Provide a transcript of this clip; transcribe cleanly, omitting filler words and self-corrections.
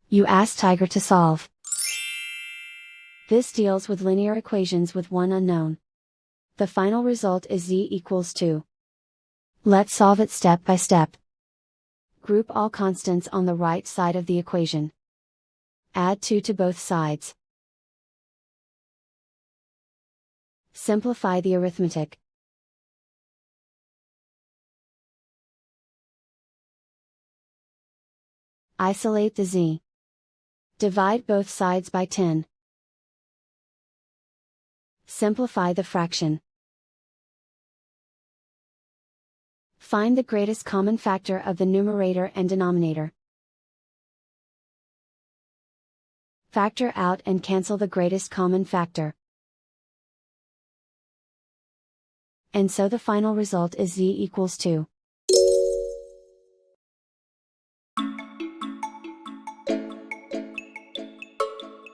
You ask Tiger to solve. This deals with linear equations with one unknown. The final result is z equals 2. Let's solve it step by step. Group all constants on the right side of the equation. Add 2 to both sides. Simplify the arithmetic. Isolate the z. Divide both sides by 10. Simplify the fraction. Find the greatest common factor of the numerator and denominator. Factor out and cancel the greatest common factor. And so the final result is z equals 2.